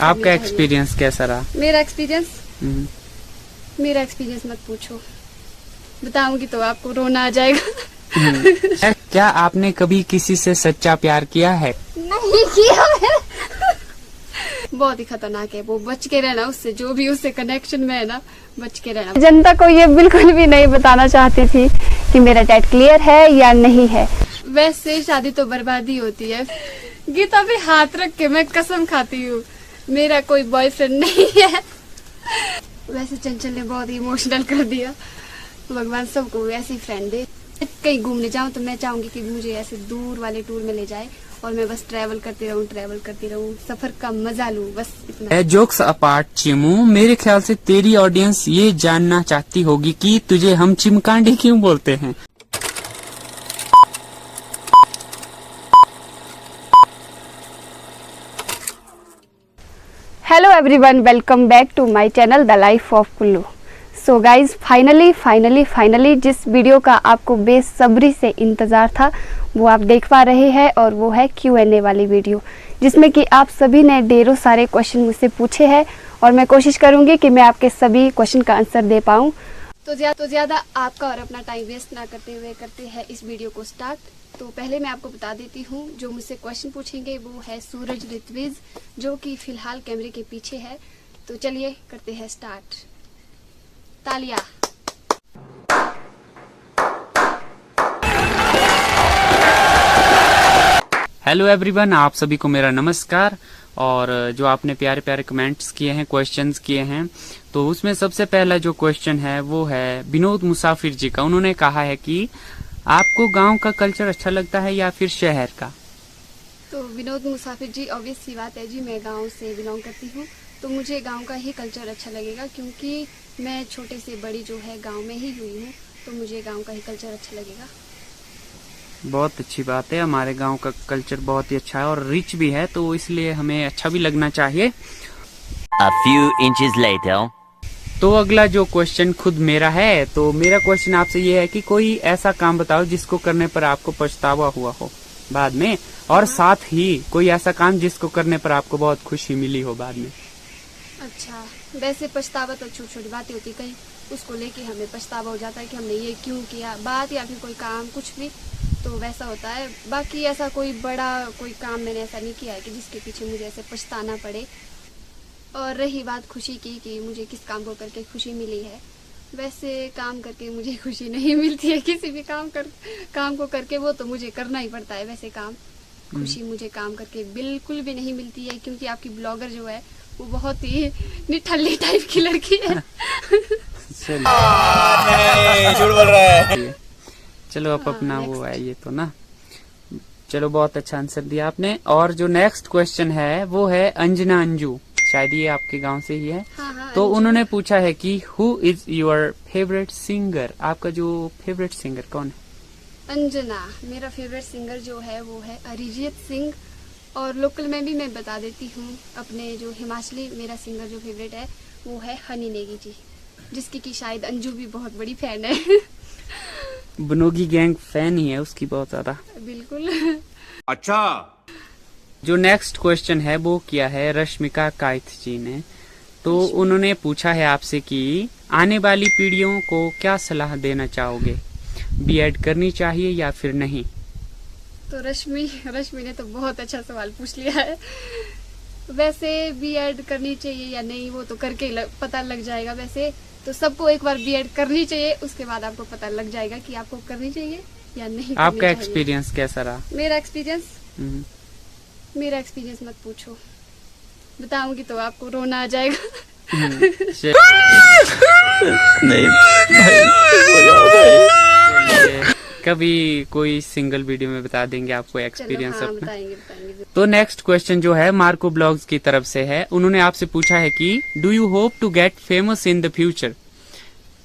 आपका एक्सपीरियंस कैसा रहा? मेरा एक्सपीरियंस मत पूछो, बताऊंगी तो आपको रोना आ जाएगा। क्या आपने कभी किसी से सच्चा प्यार किया है? नहीं किया है। बहुत ही खतरनाक है वो, बच के रहना उससे, जो भी उससे कनेक्शन में है ना, बच के रहना। जनता को ये बिल्कुल भी नहीं बताना चाहती थी कि मेरा डेट क्लियर है या नहीं है। वैसे शादी तो बर्बादी होती है। गीता पे हाथ रख के मैं कसम खाती हूँ, मेरा कोई बॉयफ्रेंड नहीं है। वैसे चंचल ने बहुत इमोशनल कर दिया। भगवान सबको ऐसी फ्रेंड दे। कहीं घूमने जाऊं तो मैं चाहूंगी कि मुझे ऐसे दूर वाले टूर में ले जाए और मैं बस ट्रैवल करती रहूं, सफर का मजा लूं, बस इतना। जोक्स अपार्ट चिमू, मेरे ख्याल से तेरी ऑडियंस ये जानना चाहती होगी कि तुझे हम चिमकांडी क्यों बोलते हैं। Hello everyone, welcome back to my channel the life of Kullu. So guys, finally जिस वीडियो का आपको बेसब्री से इंतज़ार था वो आप देख पा रहे हैं, और वो है Q&A वाली वीडियो, जिसमें कि आप सभी ने ढेरों सारे क्वेश्चन मुझसे पूछे हैं और मैं कोशिश करूंगी कि मैं आपके सभी क्वेश्चन का आंसर दे पाऊँ। तो ज़्यादा आपका और अपना टाइम वेस्ट ना करते हुए करते हैं इस वीडियो को स्टार्ट। तो पहले मैं आपको बता देती हूँ, जो मुझसे क्वेश्चन पूछेंगे वो है सूरज ऋत्विज, जो कि फिलहाल कैमरे के पीछे है। तो चलिए करते हैं स्टार्ट। तालियां। हेलो एवरीवन, आप सभी को मेरा नमस्कार। और जो आपने प्यारे प्यारे कमेंट्स किए हैं, क्वेश्चंस किए हैं, तो उसमें सबसे पहला जो क्वेश्चन है वो है विनोद मुसाफिर जी का। उन्होंने कहा है कि आपको गांव का कल्चर अच्छा लगता है या फिर शहर का? तो विनोद मुसाफिर जी, ऑब्वियस सी बात है जी, मैं गांव से बिलोंग करती हूँ, तो मुझे गांव का ही कल्चर अच्छा लगेगा, क्योंकि मैं छोटे से बड़ी जो है गांव में ही हुई हूँ, तो मुझे गांव का ही कल्चर अच्छा लगेगा। बहुत अच्छी बात है, हमारे गांव का कल्चर बहुत ही अच्छा है और रिच भी है, तो इसलिए हमें अच्छा भी लगना चाहिए। A few inches later. तो अगला जो क्वेश्चन खुद मेरा है, तो मेरा क्वेश्चन आपसे ये है कि कोई ऐसा काम बताओ जिसको करने पर आपको पछतावा हुआ हो बाद में, और साथ ही कोई ऐसा काम जिसको करने पर आपको बहुत खुशी मिली हो बाद में। अच्छा, वैसे पछतावा तो छोटी छोटी बातें होती, कहीं उसको लेके हमें पछतावा हो जाता है कि हमने ये क्यों किया, बात या फिर कोई काम, कुछ भी, तो वैसा होता है। बाकी ऐसा कोई बड़ा कोई काम मैंने ऐसा नहीं किया है कि जिसके पीछे मुझे ऐसे पछताना पड़े। और रही बात खुशी की कि मुझे किस काम को करके खुशी मिली है, वैसे काम करके मुझे खुशी नहीं मिलती है किसी भी काम को करके, वो तो मुझे करना ही पड़ता है। वैसे काम खुशी मुझे काम करके बिल्कुल भी नहीं मिलती है, क्योंकि आपकी ब्लॉगर जो है वो बहुत ही निठल्ली टाइप की लड़की है। झूठ बोल रहा है। चलो अब अपना वो है ये तो ना, चलो बहुत अच्छा आंसर दिया आपने। और जो नेक्स्ट क्वेश्चन है वो है अंजना अंजू, शायद ये आपके गांव से ही है। हाँ, तो उन्होंने पूछा है कि who is your favourite singer, आपका जो फेवरेट सिंगर कौन है? अंजना, मेरा फेवरेट सिंगर जो है वो है अरिजीत सिंह, और लोकल में भी मैं बता देती हूँ, अपने जो हिमाचली मेरा सिंगर जो फेवरेट है वो है हनी नेगी जी, जिसकी की शायद अंजू भी बहुत बड़ी फैन है। बनोगी गैंग फैन ही है उसकी बहुत ज्यादा। बिल्कुल। अच्छा, जो नेक्स्ट क्वेश्चन है वो किया है रश्मिका काइत जी ने। तो उन्होंने पूछा है आपसे कि आने वाली पीढ़ियों को क्या सलाह देना चाहोगे, बीएड करनी चाहिए या फिर नहीं? तो रश्मि ने तो बहुत अच्छा सवाल पूछ लिया है। वैसे बीएड करनी चाहिए या नहीं वो तो करके पता लग जाएगा। वैसे तो सबको एक बार बीएड करनी चाहिए, उसके बाद आपको पता लग जाएगा कि आपको करनी चाहिए या नहीं। आपका एक्सपीरियंस कैसा रहा? मेरा एक्सपीरियंस मत पूछो, बताऊंगी तो आपको रोना आ जाएगा। नहीं कभी कोई सिंगल वीडियो में बता देंगे आपको एक्सपीरियंस अपना। बताएंगे। तो नेक्स्ट क्वेश्चन जो है मार्को ब्लॉग्स की तरफ से है। उन्होंने आपसे पूछा है कि do you hope to get famous in the future,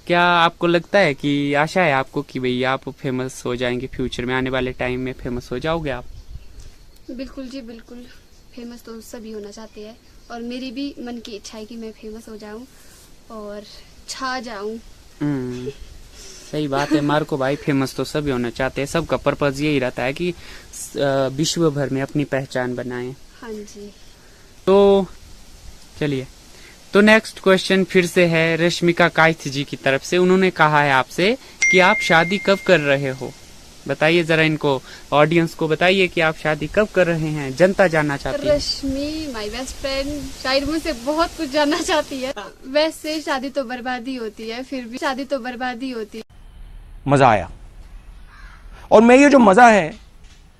क्या आपको लगता है कि आशा है आपको कि भाई आप फेमस हो जाएंगे फ्यूचर में, आने वाले टाइम में फेमस हो जाओगे आप? बिल्कुल जी बिल्कुल, फेमस तो सभी होना चाहते हैं, और मेरी भी मन की इच्छा है कि मैं फेमस हो जाऊं और छा जाऊं। सही बात है मार्को भाई, फेमस तो सभी होना चाहते हैं, सबका पर्पज यही रहता है कि विश्व भर में अपनी पहचान बनाएं। हाँ जी। तो चलिए, तो नेक्स्ट क्वेश्चन फिर से है रश्मिका काइथ जी की तरफ से। उन्होंने कहा है आपसे कि आप शादी कब कर रहे हो। बताइए जरा, इनको ऑडियंस को बताइए कि आप शादी कब कर रहे हैं, जनता जानना चाहती है। रश्मि माय बेस्ट फ्रेंड शायद मुझसे बहुत कुछ जानना चाहती है। वैसे शादी तो बर्बादी होती है, फिर भी शादी तो बर्बादी होती है। मजा आया, और मैं ये जो मजा है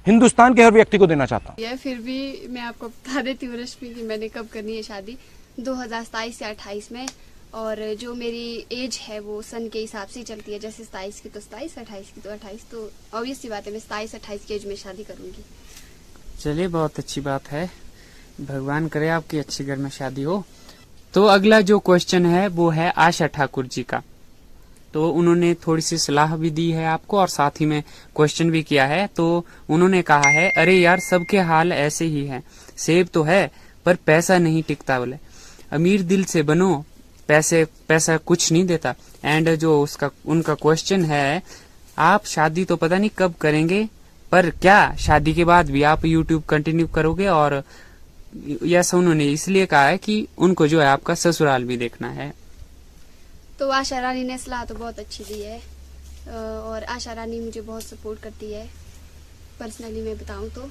हिंदुस्तान के हर व्यक्ति को देना चाहता हूँ। फिर भी मैं आपको बता देती हूँ रश्मि कि मैंने कब करनी है शादी, 2027 या 28 में। और जो मेरी एज है वो सन के हिसाब से ही चलती है, जैसे 27 की तो 27, 28 की तो 28, तो ऑब्वियस सी बात है मैं 27-28 की एज में शादी करूंगी। चलिए, बहुत अच्छी बात है, भगवान करे आपकी अच्छी घर में शादी हो। तो अगला जो क्वेश्चन है वो है आशा ठाकुर जी का। तो उन्होंने थोड़ी सी सलाह भी दी है आपको और साथ ही में क्वेश्चन भी किया है। तो उन्होंने कहा है, अरे यार सबके हाल ऐसे ही है, सेब तो है पर पैसा नहीं टिकता, बोले अमीर दिल से बनो, पैसा कुछ नहीं देता। एंड जो उनका क्वेश्चन है, आप शादी तो पता नहीं कब करेंगे, पर क्या शादी के बाद भी आप यूट्यूब कंटिन्यू करोगे? और ऐसा उन्होंने इसलिए कहा है कि उनको जो है आपका ससुराल भी देखना है। तो आशा रानी ने सलाह तो बहुत अच्छी दी है, और आशा रानी मुझे बहुत सपोर्ट करती है पर्सनली मैं बताऊं तो।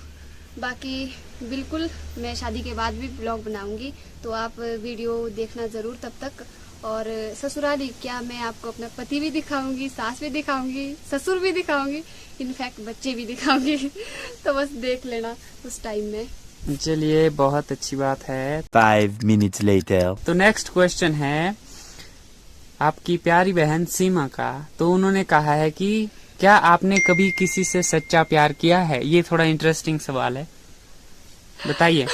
बाकी बिल्कुल मैं शादी के बाद भी ब्लॉग बनाऊंगी, तो आप वीडियो देखना जरूर तब तक। और ससुराली क्या, मैं आपको अपना पति भी दिखाऊंगी, सास भी दिखाऊंगी, ससुर भी दिखाऊंगी, इनफैक्ट बच्चे भी दिखाऊंगी। तो बस देख लेना उस टाइम में। चलिए, बहुत अच्छी बात है। 5 minutes later. तो नेक्स्ट क्वेश्चन है आपकी प्यारी बहन सीमा का। तो उन्होंने कहा है कि क्या आपने कभी किसी से सच्चा प्यार किया है? ये थोड़ा इंटरेस्टिंग सवाल है, बताइए।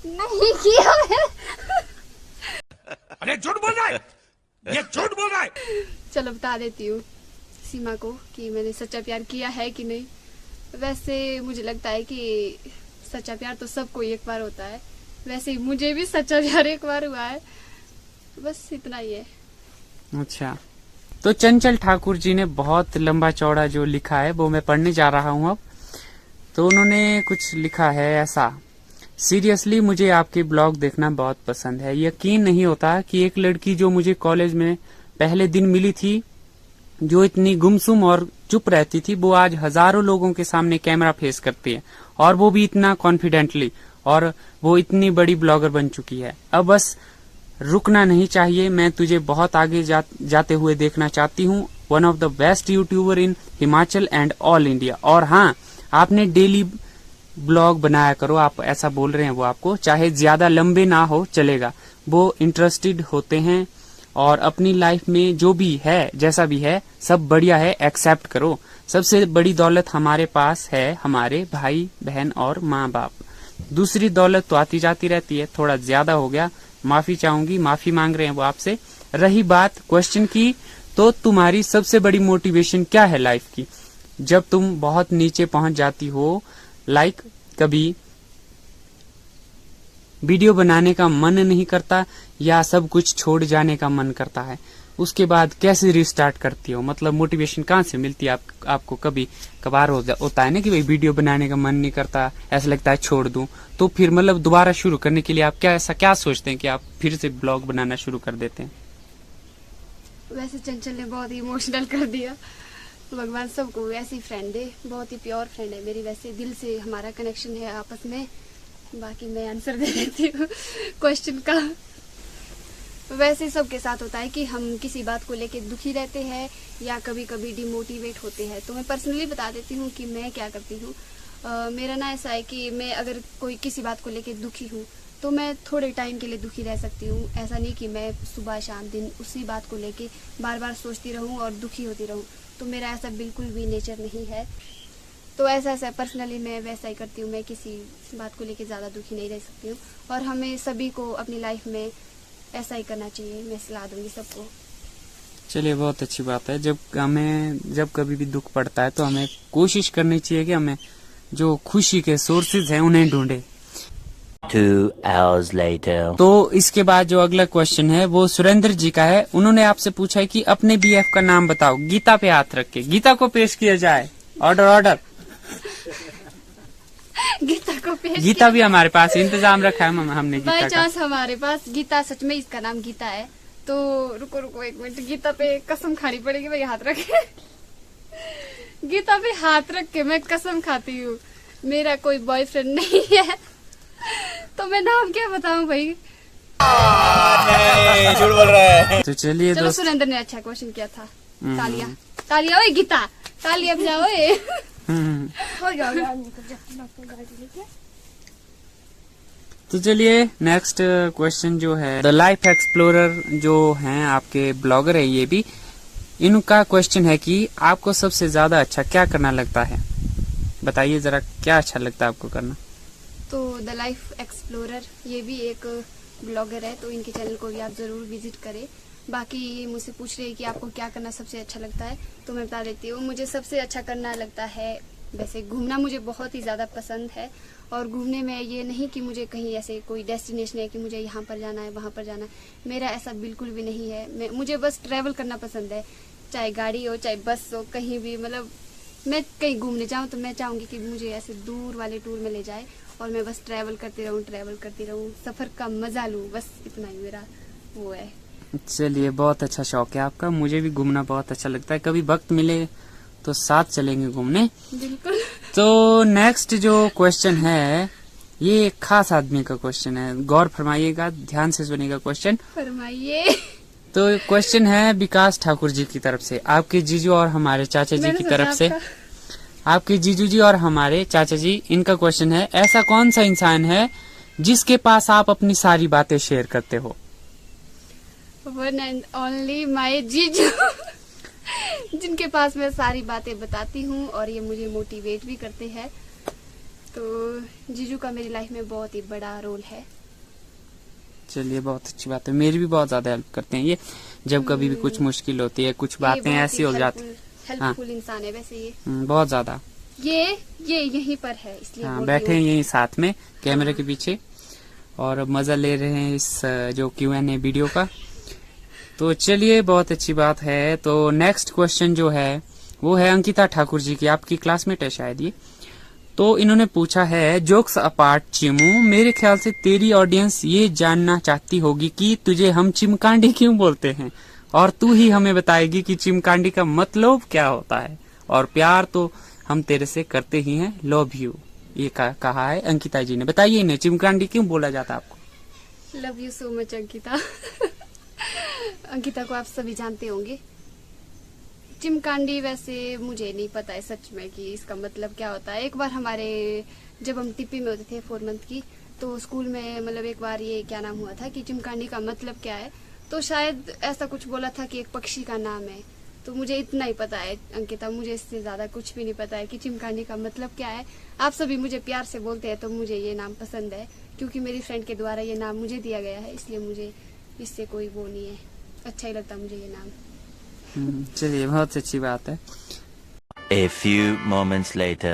नहीं किया है। अरे झूठ बोल रहा है, ये झूठ बोल रहा है। चलो बता देती हूँ सीमा को कि मैंने सच्चा प्यार किया है कि नहीं। वैसे मुझे लगता है कि सच्चा प्यार तो सबको एक बार होता है, वैसे ही मुझे भी सच्चा प्यार एक बार हुआ है, बस इतना ही है। अच्छा, तो चंचल ठाकुर जी ने बहुत लंबा चौड़ा जो लिखा है वो मैं पढ़ने जा रहा हूँ अब। तो उन्होंने कुछ लिखा है ऐसा, सीरियसली मुझे आपके ब्लॉग देखना बहुत पसंद है। यकीन नहीं होता कि एक लड़की जो मुझे कॉलेज में पहले दिन मिली थी, जो इतनी गुमसुम और चुप रहती थी, वो आज हजारों लोगों के सामने कैमरा फेस करती है, और वो भी इतना कॉन्फिडेंटली, और वो इतनी बड़ी ब्लॉगर बन चुकी है। अब बस रुकना नहीं चाहिए, मैं तुझे बहुत आगे जाते हुए देखना चाहती हूँ। One of the best YouTuber in Himachal and all India. और हाँ, आपने डेली ब्लॉग बनाया करो, आप ऐसा बोल रहे हैं वो आपको, चाहे ज्यादा लंबे ना हो चलेगा, वो इंटरेस्टेड होते हैं और अपनी लाइफ में जो भी है, जैसा भी है, सब बढ़िया है, एक्सेप्ट करो। सबसे बड़ी दौलत हमारे पास है हमारे भाई बहन और माँ बाप। दूसरी दौलत तो आती जाती रहती है, थोड़ा ज्यादा हो गया, माफी चाहूंगी, माफी मांग रहे हैं वो आपसे। रही बात क्वेश्चन की, तो तुम्हारी सबसे बड़ी मोटिवेशन क्या है लाइफ की, जब तुम बहुत नीचे पहुंच जाती हो, लाइक कभी वीडियो बनाने का मन नहीं करता या सब कुछ छोड़ जाने का मन करता है, उसके बाद कैसे रिस्टार्ट करती हो? मतलब मोटिवेशन कहाँ से मिलती है आपको? कभी कभार होता है ना कि भाई वीडियो बनाने का मन नहीं करता, ऐसा लगता है छोड़ दूं, तो फिर मतलब दोबारा शुरू करने के लिए आप क्या सोचते हैं कि आप फिर से ब्लॉग बनाना शुरू कर देते हैं? वैसे चंचल ने बहुत ही इमोशनल कर दिया। भगवान सबको ऐसी फ्रेंड दे, बहुत ही प्योर फ्रेंड है मेरी, वैसे दिल से हमारा कनेक्शन है आपस में। बाकी मैं आंसर दे देती हूँ क्वेश्चन का। वैसे सबके साथ होता है कि हम किसी बात को लेके दुखी रहते हैं या कभी कभी डिमोटिवेट होते हैं। तो मैं पर्सनली बता देती हूँ कि मैं क्या करती हूँ। मेरा ना ऐसा है कि मैं अगर कोई किसी बात को लेके दुखी हूँ तो मैं थोड़े टाइम के लिए दुखी रह सकती हूँ। ऐसा नहीं कि मैं सुबह शाम दिन उसी बात को लेके बार बार सोचती रहूँ और दुखी होती रहूँ, तो मेरा ऐसा बिल्कुल भी नेचर नहीं है। तो ऐसा पर्सनली मैं वैसा ही करती हूँ, मैं किसी बात को लेके ज़्यादा दुखी नहीं रह सकती हूँ। और हमें सभी को अपनी लाइफ में ऐसा ही करना चाहिए, मैं सलाह दूंगी सबको। चलिए, बहुत अच्छी बात है। जब कभी भी दुख पड़ता है तो हमें कोशिश करनी चाहिए कि हमें जो खुशी के सोर्सेज हैं उन्हें ढूंढे। 2 hours later. तो इसके बाद जो अगला क्वेश्चन है वो सुरेंद्र जी का है। उन्होंने आपसे पूछा है कि अपने बीएफ का नाम बताओ। गीता पे हाथ रख के गीता को पेश किया जाए। Order order. गीता को पेश गीता भी हमारे पास इंतजाम रखा है हमने बाय गीता का। चांस हमारे पास गीता, सच में इसका नाम गीता है। तो रुको एक मिनट, गीता पे कसम खानी पड़ेगी भाई, हाथ रखे गीता पे हाथ रख के मैं कसम खाती हूँ, मेरा कोई बॉयफ्रेंड नहीं है। तो मैं नाम क्या बताऊं भाई। झूठ बोल रहा है। तो चलिए चलो दोस्त, सुरेंद्र ने अच्छा क्वेश्चन किया था। तालियां तालियां, ओए गीता तालियां बजाओ। ओए हो गया। तो चलिए नेक्स्ट क्वेश्चन जो है, द लाइफ एक्सप्लोरर जो हैं आपके ब्लॉगर है ये भी, इनका क्वेश्चन है कि आपको सबसे ज्यादा अच्छा क्या करना लगता है, बताइए जरा क्या अच्छा लगता है आपको करना। तो द लाइफ एक्सप्लोरर ये भी एक ब्लॉगर है, तो इनके चैनल को भी आप जरूर विजिट करें। बाकी ये मुझसे पूछ रहे हैं कि आपको क्या करना सबसे अच्छा लगता है, तो मैं बता देती हूँ। मुझे सबसे अच्छा करना लगता है, वैसे घूमना मुझे बहुत ही ज़्यादा पसंद है। और घूमने में ये नहीं कि मुझे कहीं ऐसे कोई डेस्टिनेशन है कि मुझे यहाँ पर जाना है वहाँ पर जाना है, मेरा ऐसा बिल्कुल भी नहीं है। मुझे बस ट्रैवल करना पसंद है, चाहे गाड़ी हो चाहे बस हो, कहीं भी। मतलब मैं कहीं घूमने जाऊँ तो मैं चाहूँगी कि मुझे ऐसे दूर वाले टूर में ले जाए और मैं बस ट्रैवल करती रहूँ, सफ़र का मजा लूँ, बस इतना ही मेरा वो है। चलिए बहुत अच्छा शौक है आपका, मुझे भी घूमना बहुत अच्छा लगता है, कभी वक्त मिले तो साथ चलेंगे घूमने। बिल्कुल। तो नेक्स्ट जो क्वेश्चन है ये एक खास आदमी का क्वेश्चन है, गौर फरमाइएगा, ध्यान से सुनिएगा क्वेश्चन। फरमाइए। तो क्वेश्चन है विकास ठाकुर जी की तरफ से, आपके जीजू और हमारे चाचा जी की तरफ से। आपके जीजू जी और हमारे चाचा जी, इनका क्वेश्चन है, ऐसा कौन सा इंसान है जिसके पास आप अपनी सारी बातें शेयर करते हो। वन एंड ओनली माय जीजू, जिनके पास मैं सारी बातें बताती हूँ और ये मुझे मोटिवेट भी करते हैं। तो जीजू का मेरी लाइफ में बहुत ही बड़ा रोल है। चलिए बहुत अच्छी बात है, मेरी भी बहुत ज्यादा हेल्प करते हैं ये, जब कभी भी कुछ मुश्किल होती है, कुछ बातें ऐसी हो जाती। हेल्पफुल इंसान है वैसे ये। बहुत ज्यादा। ये यहीं पर है, इसलिए हाँ, बोल बैठे रही हैं हूँ। यहीं साथ में कैमरे के पीछे और मजा ले रहे हैं इस जो Q&A वीडियो का। तो चलिए बहुत अच्छी बात है। तो नेक्स्ट क्वेश्चन जो है वो है अंकिता ठाकुर जी की, आपकी क्लासमेट है शायद ये। तो इन्होंने पूछा है, जोक्स अपार्ट चिमू, मेरे ख्याल से तेरी ऑडियंस ये जानना चाहती होगी कि तुझे हम चिमकांडी क्यों बोलते हैं, और तू ही हमें बताएगी कि चिमकांडी का मतलब क्या होता है, और प्यार तो हम तेरे से करते ही हैं, लव यू, ये कहा है अंकिता जी ने। बताइए इन्हें चिमकांडी क्यों बोला जाता है आपको। Love you so much Ankita. Ankita को आप सभी जानते होंगे। चिमकांडी वैसे मुझे नहीं पता है सच में कि इसका मतलब क्या होता है। एक बार हमारे जब हम टिप्पी में होते थे 4 मंथ की, तो स्कूल में मतलब एक बार ये क्या नाम हुआ था कि चिमकांडी का मतलब क्या है, तो शायद ऐसा कुछ बोला था कि एक पक्षी का नाम है। तो मुझे इतना ही पता है अंकिता, मुझे इससे ज्यादा कुछ भी नहीं पता है कि चिमकांडी का मतलब क्या है। आप सभी मुझे प्यार से बोलते हैं तो मुझे ये नाम पसंद है, क्योंकि मेरी फ्रेंड के द्वारा ये नाम मुझे दिया गया है, इसलिए मुझे इससे कोई वो नहीं है, अच्छा ही लगता मुझे ये नाम। चलिए बहुत अच्छी बात है। A few moments later.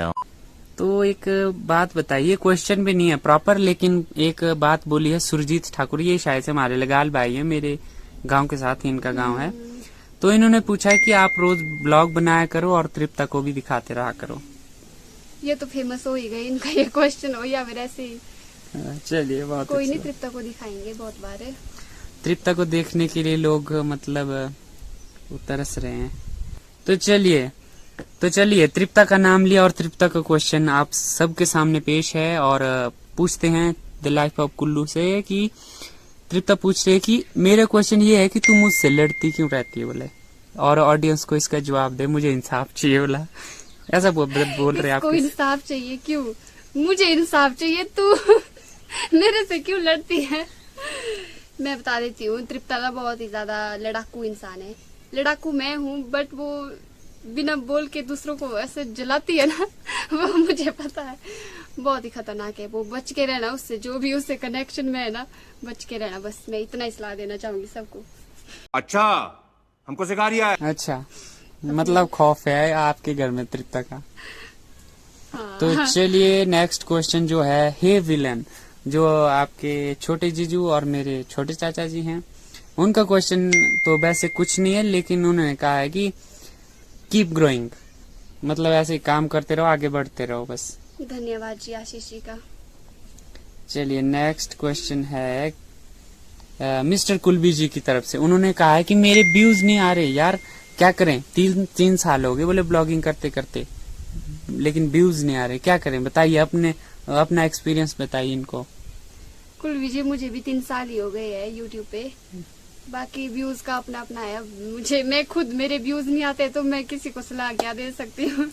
तो एक बात बताइए, क्वेश्चन भी नहीं है प्रॉपर, लेकिन एक बात बोली है सुरजीत ठाकुर, ये शायद से हमारे लगाल भाई है, मेरे गांव के साथ ही इनका गांव है। तो इन्होंने पूछा है कि आप रोज ब्लॉग बनाया करो और तृप्ता को भी दिखाते रहा करो। ये तो फेमस हो ही गई इनका ये क्वेश्चन, हो या फिर ऐसे ही। चलिए बहुत कोई नहीं, अच्छा। तृप्ता को दिखाएंगे बहुत बार है। तृप्ता को देखने के लिए लोग मतलब तरस रहे हैं। तो चलिए तृप्ता का नाम लिया और तृप्ता का क्वेश्चन आप सबके सामने पेश है, और पूछते हैं द लाइफ ऑफ कुल्लू से कि तृप्ता पूछ रही है कि मेरा क्वेश्चन ये है कि तू मुझसे लड़ती क्यों रहती है बोले, और ऑडियंस को इसका जवाब दे, मुझे इंसाफ चाहिए बोला, ऐसा बोल रहे आप। इसको इंसाफ चाहिए क्यों, मुझे इंसाफ चाहिए, तू मेरे से क्यों लड़ती है। मैं बता देती हूँ, तृप्ता ना बहुत ही ज्यादा लड़ाकू इंसान है। लड़ाकू मैं हूँ, बट वो बिना बोल के दूसरों को ऐसे जलाती है ना, वो मुझे पता है, बहुत ही खतरनाक है वो। बच के रहना उससे, जो भी उससे कनेक्शन में है ना, बच के रहना, बस मैं इतना ही सलाह देना चाहूंगी सबको। अच्छा, हमको सिखा रिया है। अच्छा, मतलब खौफ है आपके घर में तृप्ता का। हाँ। तो चलिए नेक्स्ट क्वेश्चन जो है, हे विलन, जो आपके छोटे जीजू और मेरे छोटे चाचा जी हैं, उनका क्वेश्चन तो वैसे कुछ नहीं है, लेकिन उन्होंने कहा है कि कीप ग्रोइंग, मतलब ऐसे काम करते रहो, आगे बढ़ते रहो बस। धन्यवाद जी आशीष जी का। चलिए नेक्स्ट क्वेश्चन है मिस्टर कुलबी जी की तरफ से। उन्होंने कहा है कि मेरे व्यूज नहीं आ रहे यार, क्या करें, 3 साल हो गए बोले ब्लॉगिंग करते करते, लेकिन व्यूज नहीं आ रहे, क्या करें बताइए, अपना एक्सपीरियंस बताइए इनको। कुलवी जी मुझे भी 3 साल ही हो गए हैं यूट्यूब पे, बाकी व्यूज का अपना अपना है। अब मैं खुद मेरे व्यूज नहीं आते तो मैं किसी को सलाह क्या दे सकती हूँ।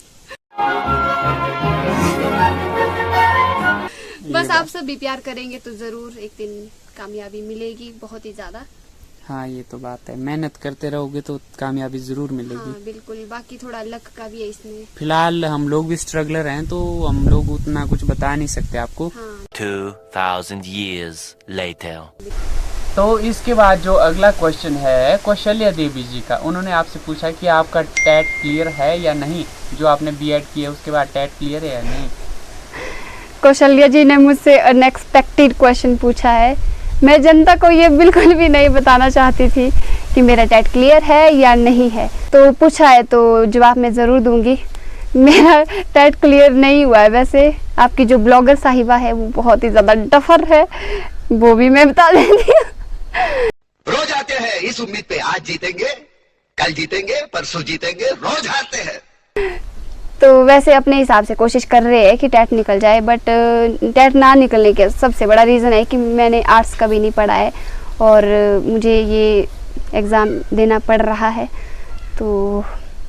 बस आप सब भी प्यार करेंगे तो जरूर एक दिन कामयाबी मिलेगी, बहुत ही ज्यादा। हाँ ये तो बात है, मेहनत करते रहोगे तो कामयाबी जरूर मिलेगी। हाँ बिल्कुल, बाकी थोड़ा लक का भी है इसमें। फिलहाल हम लोग भी स्ट्रगलर हैं तो हम लोग उतना कुछ बता नहीं सकते आपको। हाँ 2000 years later. तो इसके बाद जो अगला क्वेश्चन है कौशल्या देवी जी का। उन्होंने आपसे पूछा कि आपका टेट क्लियर है या नहीं, जो आपने बीएड किया उसके बाद टेट क्लियर है या नहीं। कौशल्या जी ने मुझसे अनएक्सपेक्टेड क्वेश्चन पूछा है। मैं जनता को ये बिल्कुल भी नहीं बताना चाहती थी कि मेरा टेट क्लियर है या नहीं है, तो पूछा है तो जवाब मैं ज़रूर दूंगी। मेरा टेट क्लियर नहीं हुआ है। वैसे आपकी जो ब्लॉगर साहिबा है वो बहुत ही ज़्यादा डफर है, वो भी मैं बता देती हूँ। रोज आते हैं इस उम्मीद पे, आज जीतेंगे, कल जीतेंगे, परसों जीतेंगे, रोज हारते हैं। तो वैसे अपने हिसाब से कोशिश कर रहे हैं कि टेट निकल जाए, बट टेट ना निकलने के सबसे बड़ा रीज़न है कि मैंने आर्ट्स कभी नहीं पढ़ा है और मुझे ये एग्ज़ाम देना पड़ रहा है, तो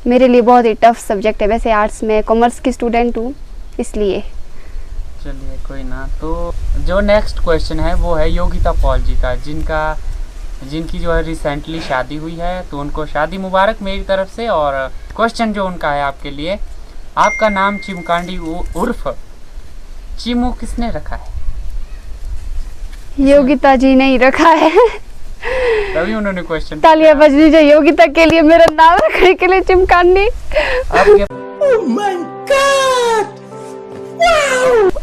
मेरे लिए बहुत ही टफ सब्जेक्ट है। वैसे आर्ट्स में कॉमर्स की स्टूडेंट हूँ इसलिए। चलिए कोई ना। तो जो नेक्स्ट क्वेश्चन है वो है योगिता पॉल जी का, जिनकी जो है रिसेंटली शादी हुई है, तो उनको शादी मुबारक मेरी तरफ से। और क्वेश्चन जो उनका है आपके लिए, आपका नाम चिमकांडी उर्फ चिमू किसने रखा है? योगिता जी ने ही रखा है। तभी उन्होंने क्वेश्चन तालियां बजनी चाहिए योगिता के लिए, मेरा नाम रखने के लिए चिमकांडी।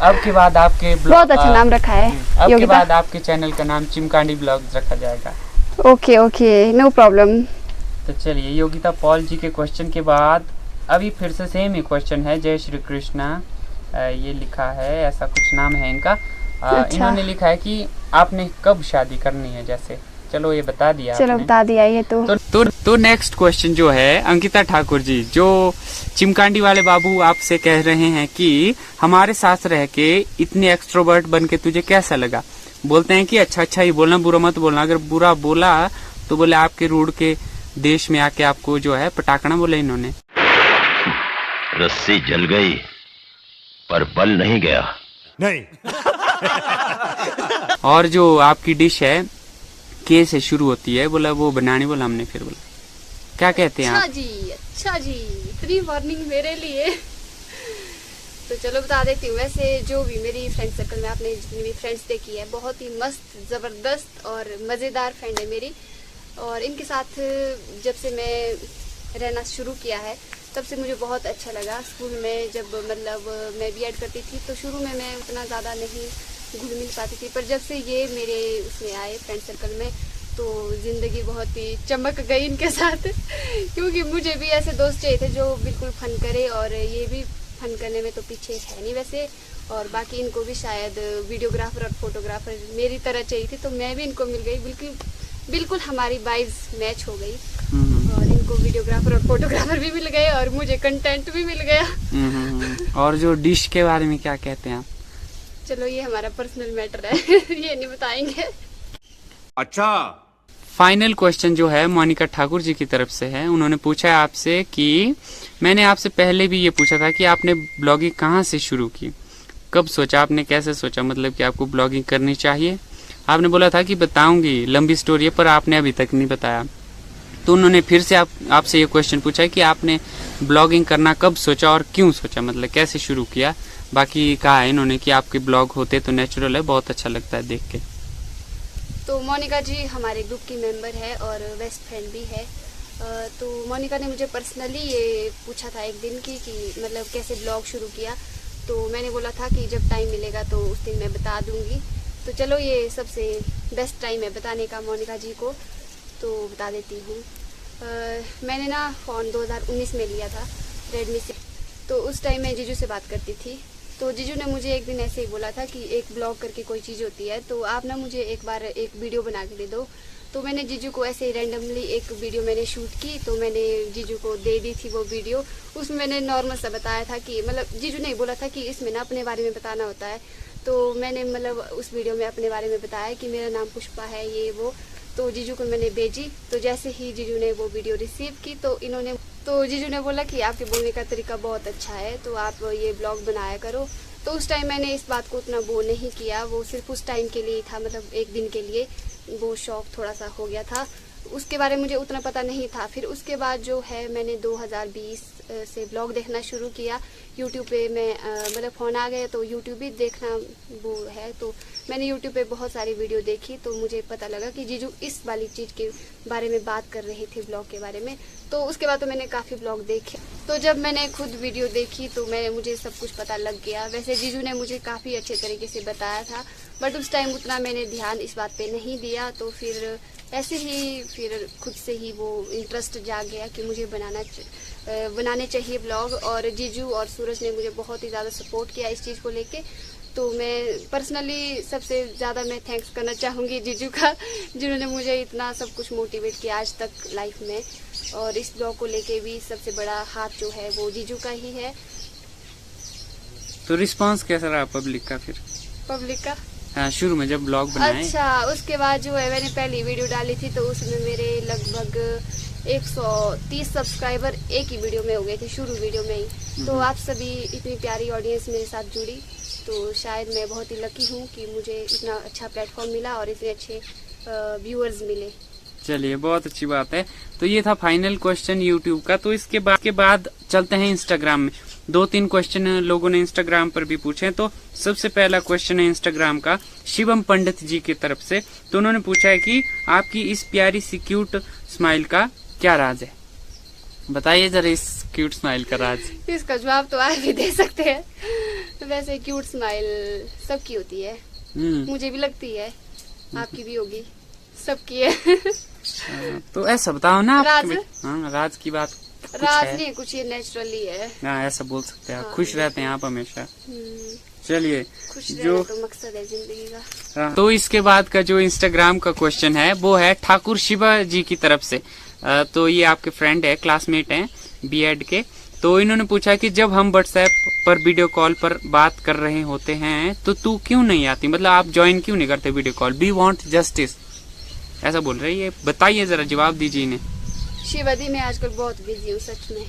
अब के बाद आपके बहुत अच्छा नाम रखा है अब के योगिता। बाद आपके चैनल का नाम चिमकांडी ब्लॉग्स रखा जाएगा। Okay okay, no problem. तो चलिए योगिता पॉल जी के क्वेश्चन के बाद अभी फिर से सेम ही क्वेश्चन है। जय श्री कृष्णा ये लिखा है, ऐसा कुछ नाम है इनका। अच्छा। इन्होंने लिखा है कि आपने कब शादी करनी है, जैसे चलो ये बता दिया चलो आपने। बता दिया ये तो नेक्स्ट क्वेश्चन जो है अंकिता ठाकुर जी, जो चिमकांडी वाले बाबू आपसे कह रहे हैं कि हमारे साथ रह के इतने एक्सट्रोवर्ट बन के तुझे कैसा लगा। बोलते हैं कि अच्छा ही बोलना, बुरा मत बोलना, अगर बुरा बोला तो बोले आपके रूढ़ के देश में आके आपको जो है पटाखना बोले इन्होंने। रस्सी जल गई पर बल नहीं गया। नहीं। और जो आपकी डिश है के से शुरू होती है, बोला वो बनानी, बोला हमने, फिर बोला क्या कहते हैं आप? अच्छा जी, इतनी वार्निंग मेरे लिए। तो चलो बता देती हूँ। वैसे जो भी मेरी फ्रेंड सर्कल में आपने जितनी भी फ्रेंड्स देखी है, बहुत ही मस्त ज़बरदस्त और मज़ेदार फ्रेंड है मेरी। और इनके साथ जब से मैं रहना शुरू किया है तब से मुझे बहुत अच्छा लगा। स्कूल में जब मतलब मैं बीएड करती थी तो शुरू में मैं उतना ज़्यादा नहीं घुल मिल पाती थी, पर जब से ये मेरे उसमें आए फ्रेंड सर्कल में तो ज़िंदगी बहुत ही चमक गई इनके साथ। क्योंकि मुझे भी ऐसे दोस्त चाहिए थे जो बिल्कुल फन करे, और ये भी फन करने में तो पीछे है नहीं वैसे। और बाकी इनको भी शायद वीडियोग्राफर और फोटोग्राफर मेरी तरह चाहिए थी, तो मैं भी इनको मिल गई। बिल्कुल हमारी वाइब्स मैच हो गई और इनको वीडियोग्राफर और फोटोग्राफर भी मिल गए और मुझे कंटेंट भी मिल गया। और जो डिश के बारे में क्या कहते हैं आप? चलो ये हमारा पर्सनल मैटर है, ये नहीं बताएंगे। अच्छा। फाइनल क्वेश्चन जो है मोनिका ठाकुर जी की तरफ से है। उन्होंने पूछा है आपसे कि मैंने आपसे पहले भी ये पूछा था कि आपने ब्लॉगिंग कहाँ से शुरू की, कब सोचा आपने, कैसे सोचा, मतलब कि आपको ब्लॉगिंग करनी चाहिए। आपने बोला था कि बताऊंगी, लंबी स्टोरी है, पर आपने अभी तक नहीं बताया। तो उन्होंने फिर से आपसे ये क्वेश्चन पूछा है कि आपने ब्लॉगिंग करना कब सोचा और क्यों सोचा, मतलब कैसे शुरू किया। बाकी कहा है इन्होंने कि आपके ब्लॉग होते तो नेचुरल है, बहुत अच्छा लगता है देख के। तो मोनिका जी हमारे ग्रुप की मेंबर है और बेस्ट फ्रेंड भी है। तो मोनिका ने मुझे पर्सनली ये पूछा था एक दिन कि मतलब कैसे ब्लॉग शुरू किया। तो मैंने बोला था कि जब टाइम मिलेगा तो उस दिन मैं बता दूंगी। तो चलो ये सबसे बेस्ट टाइम है बताने का मोनिका जी को, तो बता देती हूँ। मैंने ना फ़ोन 2019 में लिया था रेडमी से। तो उस टाइम मैं जीजू से बात करती थी तो जीजू ने मुझे एक दिन ऐसे ही बोला था कि एक ब्लॉग करके कोई चीज़ होती है, तो आप ना मुझे एक बार एक वीडियो बना के दे दो। तो मैंने जीजू को ऐसे ही रैंडमली एक वीडियो मैंने शूट की, तो मैंने जीजू को दे दी थी वो वीडियो। उसमें मैंने नॉर्मल सा बताया था कि मतलब जीजू ने बोला था कि इसमें ना अपने बारे में बताना होता है, तो मैंने मतलब उस वीडियो में अपने बारे में बताया कि मेरा नाम पुष्पा है, ये वो। तो जीजू को मैंने भेजी, तो जैसे ही जीजू ने वो वीडियो रिसीव की तो जीजू ने बोला कि आपके बोलने का तरीका बहुत अच्छा है, तो आप ये ब्लॉग बनाया करो। तो उस टाइम मैंने इस बात को उतना वो नहीं किया, वो सिर्फ उस टाइम के लिए था, मतलब एक दिन के लिए वो शौक थोड़ा सा हो गया था, उसके बारे में मुझे उतना पता नहीं था। फिर उसके बाद जो है मैंने 2020 से ब्लॉग देखना शुरू किया यूट्यूब पे। मैं मतलब फ़ोन आ गया तो यूट्यूब भी देखना वो है, तो मैंने यूट्यूब पे बहुत सारी वीडियो देखी, तो मुझे पता लगा कि जीजू इस वाली चीज़ के बारे में बात कर रहे थे, ब्लॉग के बारे में। तो उसके बाद तो मैंने काफ़ी ब्लॉग देखे, तो जब मैंने खुद वीडियो देखी तो मुझे सब कुछ पता लग गया। वैसे जीजू ने मुझे काफ़ी अच्छे तरीके से बताया था, बट उस टाइम उतना मैंने ध्यान इस बात पे नहीं दिया। तो फिर ऐसे ही फिर खुद से ही वो इंटरेस्ट जाग गया कि मुझे बनाने चाहिए ब्लॉग, और जीजू और सूरज ने मुझे बहुत ही ज़्यादा सपोर्ट किया इस चीज़ को लेके। तो मैं पर्सनली सबसे ज़्यादा मैं थैंक्स करना चाहूँगी जीजू का, जिन्होंने मुझे इतना सब कुछ मोटिवेट किया आज तक लाइफ में। और इस ब्लॉग को लेके भी सबसे बड़ा हाथ जो है वो जीजू का ही है। तो रिस्पांस कैसा रहा पब्लिक का? फिर पब्लिक का शुरू में जब ब्लॉग बनाए? अच्छा, उसके बाद जो है मैंने पहली वीडियो डाली थी, तो उसमें मेरे लगभग 130 सब्सक्राइबर एक ही वीडियो में हो गए थे, शुरू वीडियो में ही। तो आप सभी इतनी प्यारी ऑडियंस मेरे साथ जुड़ी, तो शायद मैं बहुत ही लकी हूँ कि मुझे इतना अच्छा प्लेटफॉर्म मिला और इतने अच्छे व्यूअर्स मिले। चलिए, बहुत अच्छी बात है। तो ये था फाइनल क्वेश्चन यूट्यूब का। तो इसके बाद चलते हैं इंस्टाग्राम में। 2-3 क्वेश्चन लोगों ने इंस्टाग्राम पर भी पूछे। तो सबसे पहला क्वेश्चन है इंस्टाग्राम का शिवम पंडित जी की तरफ से। तो उन्होंने पूछा है कि आपकी इस प्यारी सी क्यूट स्माइल का क्या राज है? बताइए जरा इस क्यूट स्माइल का राज। इसका जवाब तो आप भी दे सकते हैं। वैसे क्यूट स्माइल सबकी होती है, मुझे भी लगती है, आपकी भी होगी, सबकी है। तो ऐसा बताओ ना, राज? हाँ, राज की बात राज नहीं, कुछ ये नेचुरली है। हाँ, ऐसा बोल सकते हैं। हाँ, खुश रहते हैं आप हमेशा। चलिए, खुश जो रहना तो मकसद है जिंदगी का। हाँ, तो इसके बाद का जो इंस्टाग्राम का क्वेश्चन है वो है ठाकुर शिवा जी की तरफ से। तो ये आपके फ्रेंड है, क्लासमेट हैं बीएड के। तो इन्होंने पूछा कि जब हम व्हाट्सएप पर वीडियो कॉल पर बात कर रहे होते हैं तो तू क्यों नहीं आती, मतलब आप ज्वाइन क्यों नहीं करते video call? We want justice, ऐसा बोल रही है। बताइए जरा, जवाब दीजिए इन्हें। शिवादी, मैं आजकल बहुत बिजी हूँ, सच में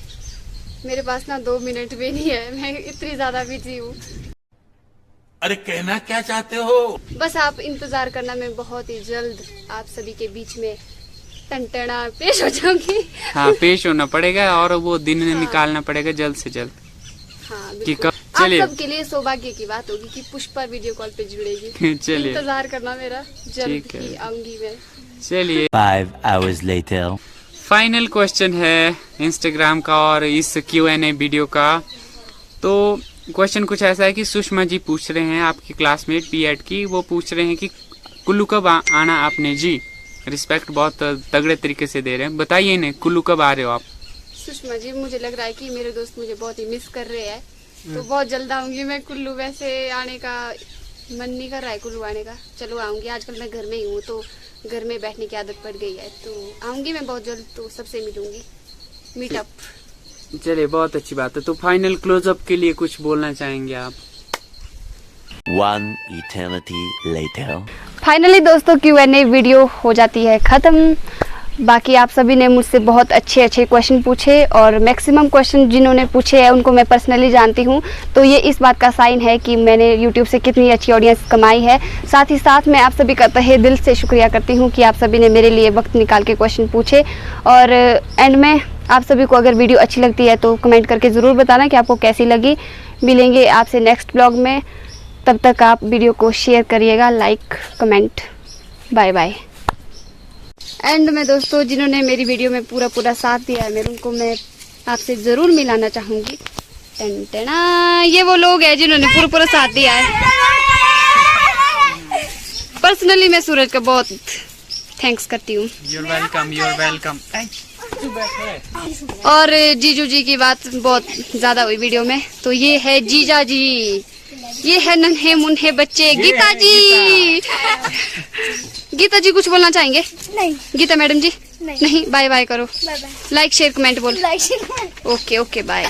मेरे पास ना 2 मिनट भी नहीं है, मैं इतनी ज्यादा बिजी हूँ। अरे कहना क्या चाहते हो? बस आप इंतजार करना, मैं बहुत ही जल्द आप सभी के बीच में टनटना पेश हो जाऊंगी। हाँ, पेश होना पड़ेगा और वो दिन निकालना पड़ेगा जल्द से जल्द। हाँ, कि बिल्कुल। चलिए, आप सबके लिए सौभाग्य की बात होगी कि पुष्पा वीडियो कॉल पे जुड़ेगी। चलिए, इंतजार करना मेरा, जल्द ही आऊंगी मैं। चलिए। 5 hours later. फाइनल क्वेश्चन है इंस्टाग्राम का और इस Q&A वीडियो का। तो क्वेश्चन कुछ ऐसा है कि सुषमा जी पूछ रहे हैं, आपकी क्लासमेट बीएड की, वो पूछ रहे हैं कि कुल्लू कब आना आपने जी? रिस्पेक्ट बहुत तगड़े तरीके से दे रहे हैं। बताइए इन्हें, कुल्लू कब आ रहे हो आप? सुषमा जी, मुझे लग रहा है कि मेरे दोस्त मुझे बहुत ही मिस कर रहे हैं, तो बहुत जल्द आऊंगी मैं कुल्लू। वैसे आने का मन नहीं कर रहा है कुल्लू आने का, चलो आऊंगी। आजकल मैं घर में ही हूँ, तो घर में बैठने की आदत पड़ गई है, तो आऊंगी मैं बहुत जल्द, तो सबसे मिलूंगी, मीटअप। चलिए, बहुत अच्छी बात है। तो फाइनल क्लोजअप के लिए कुछ बोलना चाहेंगे आप? 1 eternity later. फाइनली दोस्तों, Q&A वीडियो हो जाती है ख़त्म। बाकी आप सभी ने मुझसे बहुत अच्छे अच्छे क्वेश्चन पूछे, और मैक्सिमम क्वेश्चन जिन्होंने पूछे हैं उनको मैं पर्सनली जानती हूँ, तो ये इस बात का साइन है कि मैंने YouTube से कितनी अच्छी ऑडियंस कमाई है। साथ ही साथ मैं आप सभी का तहे दिल से शुक्रिया करती हूँ कि आप सभी ने मेरे लिए वक्त निकाल के क्वेश्चन पूछे। और एंड में आप सभी को अगर वीडियो अच्छी लगती है तो कमेंट करके ज़रूर बताना कि आपको कैसी लगी। मिलेंगे आपसे नेक्स्ट ब्लॉग में, तब तक आप वीडियो को शेयर करिएगा, like comment. Bye bye. End में दोस्तों, जिन्होंने मेरी वीडियो में पूरा साथ दिया है, उनको मैं आपसे ज़रूर मिलाना चाहूँगी। टन ये वो लोग हैं जिन्होंने पूरा साथ दिया है। पर्सनली मैं सूरज का बहुत थैंक्स करती हूँ। You're welcome, you're welcome. और जीजू जी की बात बहुत ज़्यादा हुई वीडियो में, तो ये है जीजा जी। ये है नन्हे मुन्हे बच्चे, गीता जी। गीता जी कुछ बोलना चाहेंगे? नहीं। गीता मैडम जी? नहीं। नहीं, बाय बाय करो। Bye bye. Like share comment बोलो। Like share. Okay okay bye.